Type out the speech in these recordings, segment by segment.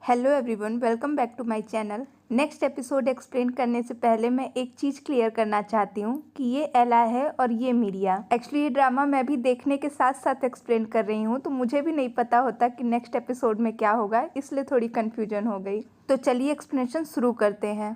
Hello everyone, welcome back to my channel. Next episode explain करने से पहले मैं एक चीज़ क्लियर करना चाहती हूँ कि ये एला है और ये मीरिया। एक्चुअली ये ड्रामा मैं भी देखने के साथ साथ एक्सप्लेन कर रही हूँ, तो मुझे भी नहीं पता होता कि नेक्स्ट एपिसोड में क्या होगा, इसलिए थोड़ी कन्फ्यूजन हो गई। तो चलिए एक्सप्लेनेशन शुरू करते हैं।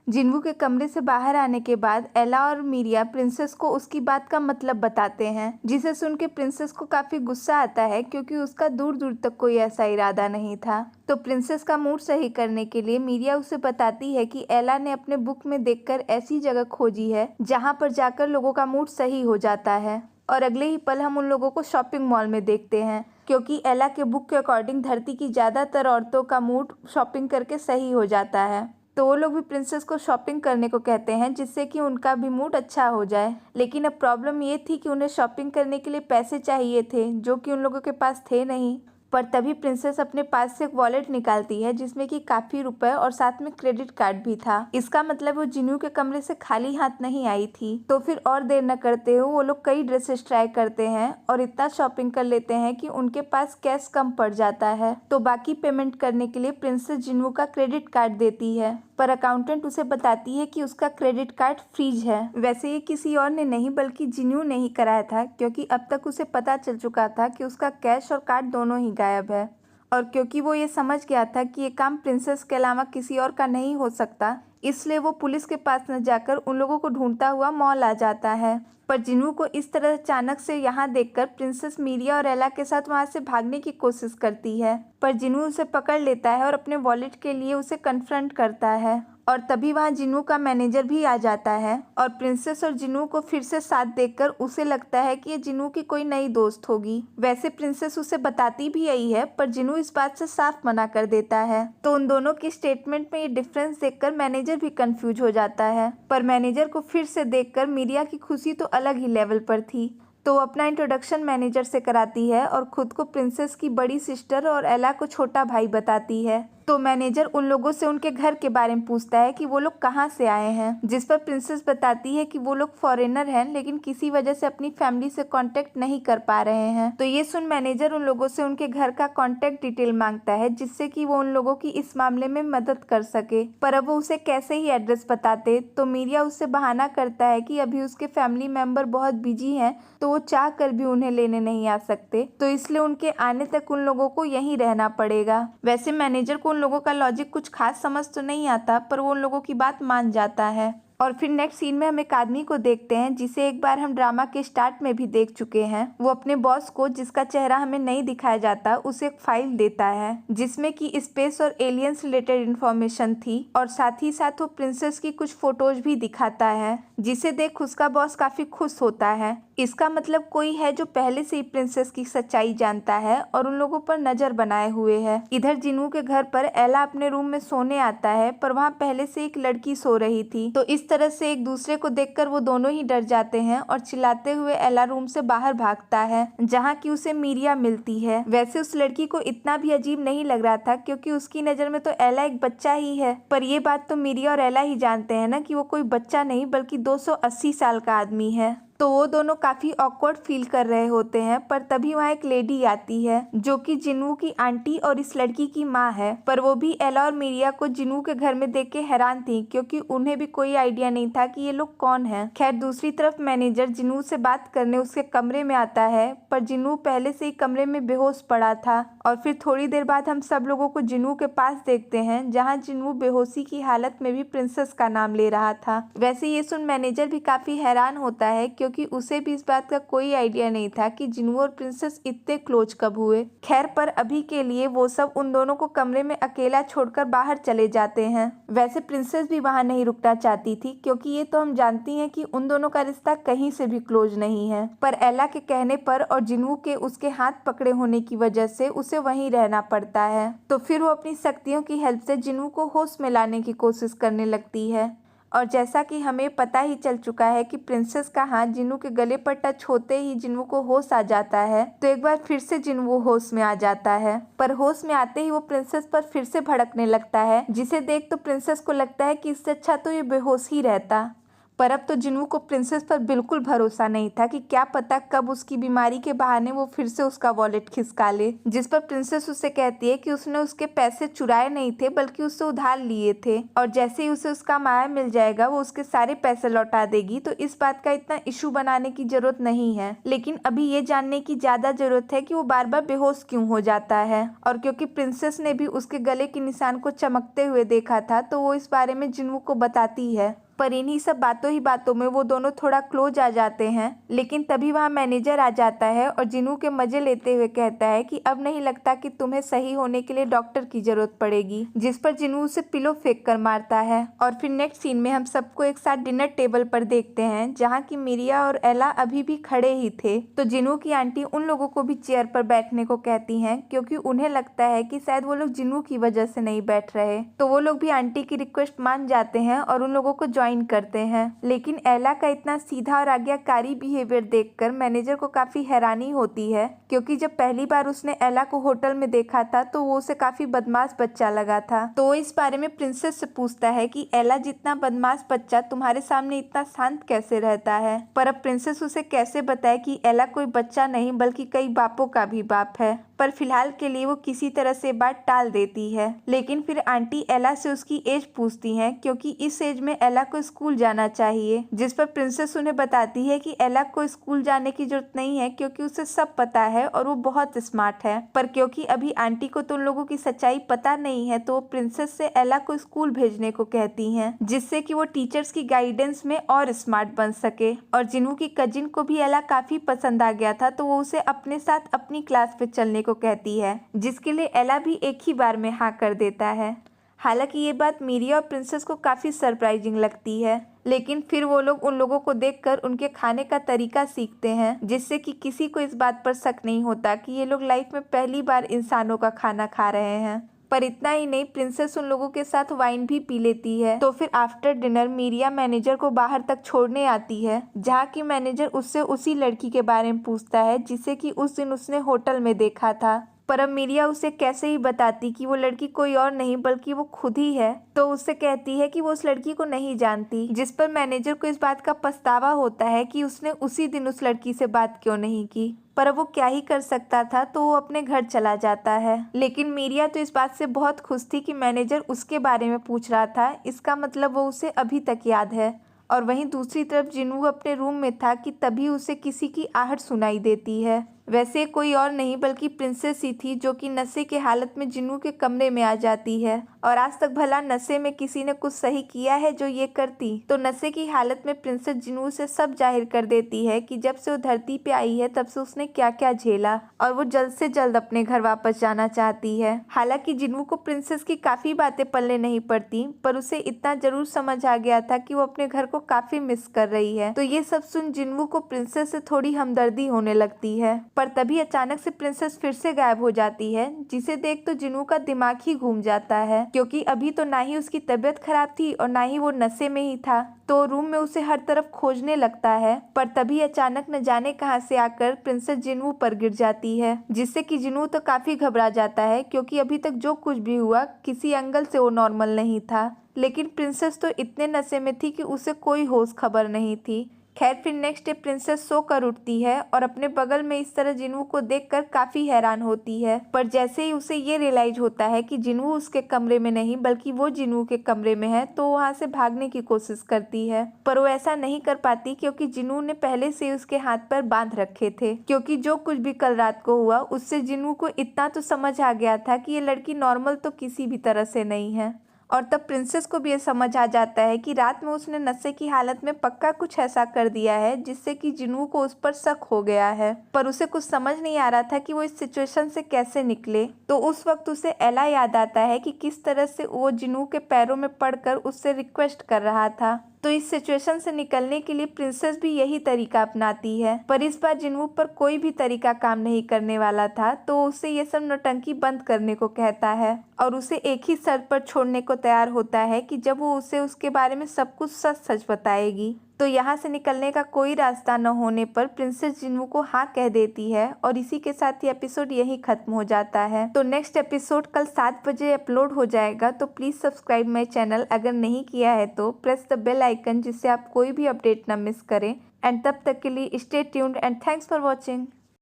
जिन्वू के कमरे से बाहर आने के बाद एला और मीरिया प्रिंसेस को उसकी बात का मतलब बताते हैं, जिसे सुन के प्रिंसेस को काफी गुस्सा आता है क्योंकि उसका दूर दूर तक कोई ऐसा इरादा नहीं था। तो प्रिंसेस का मूड सही करने के लिए मीरिया उसे बताती है कि एला ने अपने बुक में देखकर ऐसी जगह खोजी है जहाँ पर जाकर लोगों का मूड सही हो जाता है। और अगले ही पल हम उन लोगों को शॉपिंग मॉल में देखते हैं, क्योंकि एला के बुक के अकॉर्डिंग धरती की ज्यादातर औरतों का मूड शॉपिंग करके सही हो जाता है। तो वो लोग भी प्रिंसेस को शॉपिंग करने को कहते हैं, जिससे कि उनका भी मूड अच्छा हो जाए। लेकिन अब प्रॉब्लम ये थी कि उन्हें शॉपिंग करने के लिए पैसे चाहिए थे, जो कि उन लोगों के पास थे नहीं। पर तभी प्रिंसेस अपने पास से एक वॉलेट निकालती है जिसमें कि काफी रुपए और साथ में क्रेडिट कार्ड भी था। इसका मतलब वो जिन्नू के कमरे से खाली हाथ नहीं आई थी। तो फिर और देर न करते हुए वो लोग कई ड्रेसेस ट्राई करते हैं और इतना शॉपिंग कर लेते हैं कि उनके पास कैश कम पड़ जाता है। तो बाकी पेमेंट करने के लिए प्रिंसेस जिन्नू का क्रेडिट कार्ड देती है, पर अकाउंटेंट उसे बताती है कि उसका क्रेडिट कार्ड फ्रीज है। वैसे ये किसी और ने नहीं बल्कि जिन्नू ने ही कराया था, क्योंकि अब तक उसे पता चल चुका था कि उसका कैश और कार्ड दोनों ही गायब है। और क्योंकि वो ये समझ गया था कि ये काम प्रिंसेस के अलावा किसी और का नहीं हो सकता, इसलिए वो पुलिस के पास न जाकर उन लोगों को ढूंढता हुआ मॉल आ जाता है। पर जिन्नू को इस तरह अचानक से यहाँ देखकर प्रिंसेस मीरिया और एला के साथ वहाँ से भागने की कोशिश करती है, पर जिन्नू उसे पकड़ लेता है और अपने वॉलेट के लिए उसे कन्फ्रंट करता है। और तभी वहाँ जिन्नू का मैनेजर भी आ जाता है और प्रिंसेस और जिन्नू को फिर से साथ देखकर उसे लगता है कि ये जिन्नू की कोई नई दोस्त होगी। वैसे प्रिंसेस उसे बताती भी यही है, पर जिन्नू इस बात से साफ मना कर देता है। तो उन दोनों की स्टेटमेंट में ये डिफरेंस देखकर मैनेजर भी कंफ्यूज हो जाता है। पर मैनेजर को फिर से देखकर मीरिया की खुशी तो अलग ही लेवल पर थी। तो वो अपना इंट्रोडक्शन मैनेजर से कराती है और खुद को प्रिंसेस की बड़ी सिस्टर और एला को छोटा भाई बताती है। तो मैनेजर उन लोगों से उनके घर के बारे में पूछता है कि वो लोग कहाँ से आए हैं, जिस पर प्रिंसेस बताती है कि वो लोग फॉरेनर हैं, लेकिन किसी वजह से अपनी फैमिली से कांटेक्ट नहीं कर पा रहे हैं। तो ये सुन मैनेजर उन लोगों से उनके घर का कांटेक्ट डिटेल मांगता है, जिससे कि वो उन लोगों की इस मामले में मदद कर सके। पर अब वो उसे कैसे ही एड्रेस बताते, तो मीरिया उससे बहाना करता है कि अभी उसके फैमिली मेंबर बहुत बिजी हैं, तो वो चाह कर भी उन्हें लेने नहीं आ सकते, तो इसलिए उनके आने तक उन लोगों को यहीं रहना पड़ेगा। वैसे मैनेजर को उन लोगों का लॉजिक कुछ खास समझ तो नहीं आता, पर वो उन लोगों की बात मान जाता है। और फिर नेक्स्ट सीन में हम एक आदमी को देखते हैं जिसे एक बार हम ड्रामा के स्टार्ट में भी देख चुके हैं। वो अपने बॉस को, जिसका चेहरा हमें नहीं दिखाया जाता, उसे एक फाइल देता है जिसमें कि स्पेस और एलियंस रिलेटेड इंफॉर्मेशन थी, और साथ ही साथ वो प्रिंसेस की कुछ फोटोज भी दिखाता है, जिसे देख उसका बॉस काफी खुश होता है। इसका मतलब कोई है जो पहले से ही प्रिंसेस की सच्चाई जानता है और उन लोगों पर नजर बनाए हुए है। इधर जिन्नू के घर पर एला अपने रूम में सोने आता है, पर वहाँ पहले से एक लड़की सो रही थी। तो इस तरह से एक दूसरे को देखकर वो दोनों ही डर जाते हैं और चिल्लाते हुए एला रूम से बाहर भागता है, जहाँ की उसे मीरिया मिलती है। वैसे उस लड़की को इतना भी अजीब नहीं लग रहा था, क्योंकि उसकी नजर में तो एला एक बच्चा ही है। पर ये बात तो मीरिया और एला ही जानते हैं ना कि वो कोई बच्चा नहीं बल्कि 280 साल का आदमी है। तो वो दोनों काफी ऑकवर्ड फील कर रहे होते हैं, पर तभी वहाँ एक लेडी आती है जो कि जिन्नू की आंटी और इस लड़की की माँ है। पर वो भी एला और मीरिया को जिन्नू के घर में देख के हैरान थी, क्योंकि उन्हें भी कोई आइडिया नहीं था कि ये लोग कौन है। खैर दूसरी तरफ मैनेजर जिन्नू से बात करने उसके कमरे में आता है, पर जिन्नू पहले से ही कमरे में बेहोश पड़ा था। और फिर थोड़ी देर बाद हम सब लोगों को जिन्नू के पास देखते हैं, जहाँ जिन्नू बेहोशी की हालत में भी प्रिंसेस का नाम ले रहा था। वैसे ये सुन मैनेजर भी काफी हैरान होता है, क्योंकि उसे भी इस बात का कोई आइडिया नहीं था कि जिन्नू और प्रिंसेस इतने क्लोज कब हुए। खैर पर अभी के लिए वो सब उन दोनों को कमरे में अकेला छोड़कर बाहर चले जाते हैं। वैसे प्रिंसेस भी वहां नहीं रुकना चाहती थी, क्योंकि ये तो हम जानती हैं कि उन दोनों का रिश्ता कहीं से भी क्लोज नहीं है। पर एला के कहने पर और जिन्नू के उसके हाथ पकड़े होने की वजह से उसे वहीं रहना पड़ता है। तो फिर वो अपनी शक्तियों की हेल्प से जिन्नू को होश में लाने की कोशिश करने लगती है। और जैसा कि हमें पता ही चल चुका है कि प्रिंसेस का हाथ जिन्नू के गले पर टच होते ही जिन्नू को होश आ जाता है, तो एक बार फिर से जिन्नू होश में आ जाता है। पर होश में आते ही वो प्रिंसेस पर फिर से भड़कने लगता है, जिसे देख तो प्रिंसेस को लगता है कि इससे अच्छा तो ये बेहोश ही रहता। पर अब तो जिन्वू को प्रिंसेस पर बिल्कुल भरोसा नहीं था कि क्या पता कब उसकी बीमारी के बहाने वो फिर से उसका वॉलेट खिसका ले। जिस पर प्रिंसेस उससे कहती है कि उसने उसके पैसे चुराए नहीं थे बल्कि उससे उधार लिए थे और जैसे ही उसे उसका माया मिल जाएगा वो उसके सारे पैसे लौटा देगी, तो इस बात का इतना इशू बनाने की जरूरत नहीं है। लेकिन अभी ये जानने की ज्यादा जरूरत है कि वो बार बार बेहोश क्यों हो जाता है, और क्योंकि प्रिंसेस ने भी उसके गले के निशान को चमकते हुए देखा था तो वो इस बारे में जिन्वू को बताती है। पर इन्हीं सब बातों ही बातों में वो दोनों थोड़ा क्लोज आ जाते हैं। लेकिन तभी वहाँ मैनेजर आ जाता है और जिन्वू के मजे लेते हुए कहता है कि अब नहीं लगता कि तुम्हें सही होने के लिए डॉक्टर की जरूरत पड़ेगी, जिस पर जिन्वू उसे पिलो फेंक कर मारता है। और फिर नेक्स्ट सीन में हम सबको एक साथ डिनर टेबल पर देखते हैं जहाँ की मिरिया और एला अभी भी खड़े ही थे। तो जिन्वू की आंटी उन लोगों को भी चेयर पर बैठने को कहती है क्योंकि उन्हें लगता है कि शायद वो लोग जिन्वू की वजह से नहीं बैठ रहे। तो वो लोग भी आंटी की रिक्वेस्ट मान जाते हैं और उन लोगों को ज्वाइन करते हैं। लेकिन एला का इतना सीधा और आज्ञाकारी बिहेवियर देखकर मैनेजर को काफी हैरानी होती है क्योंकि जब पहली बार उसने एला को होटल में देखा था तो वो उसे काफी बदमाश बच्चा लगा था। तो वो इस बारे में प्रिंसेस से पूछता है कि एला जितना बदमाश बच्चा तुम्हारे सामने इतना शांत कैसे रहता है। पर अब प्रिंसेस उसे कैसे बताए कि एला कोई बच्चा नहीं बल्कि कई बापों का भी बाप है। पर फिलहाल के लिए वो किसी तरह से बात टाल देती है। लेकिन फिर आंटी एला से उसकी एज पूछती हैं क्योंकि इस एज में एला को स्कूल जाना चाहिए, जिस पर प्रिंसेस उन्हें बताती है कि एला को स्कूल जाने की जरूरत नहीं है क्योंकि उसे सब पता है और वो बहुत स्मार्ट है। पर क्योंकि अभी आंटी को तो उन लोगों की सच्चाई पता नहीं है तो वो प्रिंसेस से एला को स्कूल भेजने को कहती हैं, जिससे कि वो टीचर्स की गाइडेंस में और स्मार्ट बन सके। और जिन्वू की कजिन को भी एला काफी पसंद आ गया था तो वो उसे अपने साथ अपनी क्लास पे चलने को कहती है, जिसके लिए एला भी एक ही बार में हाँ कर देता है। हालांकि ये बात मिरिया और प्रिंसेस को काफी सरप्राइजिंग लगती है, लेकिन फिर वो लोग उन लोगों को देखकर उनके खाने का तरीका सीखते हैं, जिससे कि किसी को इस बात पर शक नहीं होता कि ये लोग लाइफ में पहली बार इंसानों का खाना खा रहे हैं। पर इतना ही नहीं, प्रिंसेस उन लोगों के साथ वाइन भी पी लेती है। तो फिर आफ्टर डिनर मिरिया मैनेजर को बाहर तक छोड़ने आती है, जहाँ की मैनेजर उससे उसी लड़की के बारे में पूछता है जिसे कि उस दिन उसने होटल में देखा था। पर अब मिरिया उसे कैसे ही बताती कि वो लड़की कोई और नहीं बल्कि वो खुद ही है। तो उससे कहती है कि वो उस लड़की को नहीं जानती, जिस पर मैनेजर को इस बात का पछतावा होता है कि उसने उसी दिन उस लड़की से बात क्यों नहीं की। पर अब वो क्या ही कर सकता था, तो वो अपने घर चला जाता है। लेकिन मिरिया तो इस बात से बहुत खुश थी कि मैनेजर उसके बारे में पूछ रहा था, इसका मतलब वो उसे अभी तक याद है। और वहीं दूसरी तरफ जिन्वू अपने रूम में था कि तभी उसे किसी की आहट सुनाई देती है। वैसे कोई और नहीं बल्कि प्रिंसेस ही थी जो कि नशे के हालत में जिन्वू के कमरे में आ जाती है। और आज तक भला नशे में किसी ने कुछ सही किया है जो ये करती। तो नशे की हालत में प्रिंसेस जिन्वू से सब जाहिर कर देती है कि जब से वो धरती पे आई है तब से उसने क्या क्या झेला और वो जल्द से जल्द अपने घर वापस जाना चाहती है। हालांकि जिन्वू को प्रिंसेस की काफी बातें पल्ले नहीं पड़ती, पर उसे इतना जरूर समझ आ गया था कि वो अपने घर को काफी मिस कर रही है। तो ये सब सुन जिन्वू को प्रिंसेस से थोड़ी हमदर्दी होने लगती है। पर तभी अचानक से प्रिंसेस फिर से गायब हो जाती है, जिसे देख तो जिन्वू का दिमाग ही घूम जाता है क्योंकि अभी तो ना ही उसकी तबीयत खराब थी और ना ही वो नशे में ही था। तो रूम में उसे हर तरफ खोजने लगता है, पर तभी अचानक न जाने कहां से आकर प्रिंसेस जिन्वू पर गिर जाती है, जिससे कि जिन्वू तो काफी घबरा जाता है क्योंकि अभी तक जो कुछ भी हुआ किसी एंगल से वो नॉर्मल नहीं था। लेकिन प्रिंसेस तो इतने नशे में थी कि उसे कोई होश खबर नहीं थी। खैर फिर नेक्स्ट डे प्रिंसेस सोकर उठती है और अपने बगल में इस तरह जिन्वू को देखकर काफी हैरान होती है। पर जैसे ही उसे ये रियलाइज होता है कि जिन्वू उसके कमरे में नहीं बल्कि वो जिन्वू के कमरे में है, तो वहाँ से भागने की कोशिश करती है। पर वो ऐसा नहीं कर पाती क्योंकि जिन्वू ने पहले से उसके हाथ पर बांध रखे थे, क्योंकि जो कुछ भी कल रात को हुआ उससे जिन्वू को इतना तो समझ आ गया था कि ये लड़की नॉर्मल तो किसी भी तरह से नहीं है। और तब प्रिंसेस को भी ये समझ आ जाता है कि रात में उसने नशे की हालत में पक्का कुछ ऐसा कर दिया है जिससे कि जिन्वू को उस पर शक हो गया है, पर उसे कुछ समझ नहीं आ रहा था कि वो इस सिचुएशन से कैसे निकले। तो उस वक्त उसे एला याद आता है कि किस तरह से वो जिन्वू के पैरों में पड़कर उससे रिक्वेस्ट कर रहा था। तो इस सिचुएशन से निकलने के लिए प्रिंसेस भी यही तरीका अपनाती है, पर इस बार जिन्वू पर कोई भी तरीका काम नहीं करने वाला था, तो उसे ये सब नौटंकी बंद करने को कहता है और उसे एक ही शर्त पर छोड़ने को तैयार होता है कि जब वो उसे उसके बारे में सब कुछ सच सच बताएगी। तो यहाँ से निकलने का कोई रास्ता न होने पर प्रिंसेस जिन्वू को हाँ कह देती है और इसी के साथ ही एपिसोड यहीं खत्म हो जाता है। तो नेक्स्ट एपिसोड कल 7 बजे अपलोड हो जाएगा, तो प्लीज सब्सक्राइब माई चैनल अगर नहीं किया है तो प्रेस द बेल आइकन जिससे आप कोई भी अपडेट न मिस करें। एंड तब तक के लिए stay tuned and thanks for watching.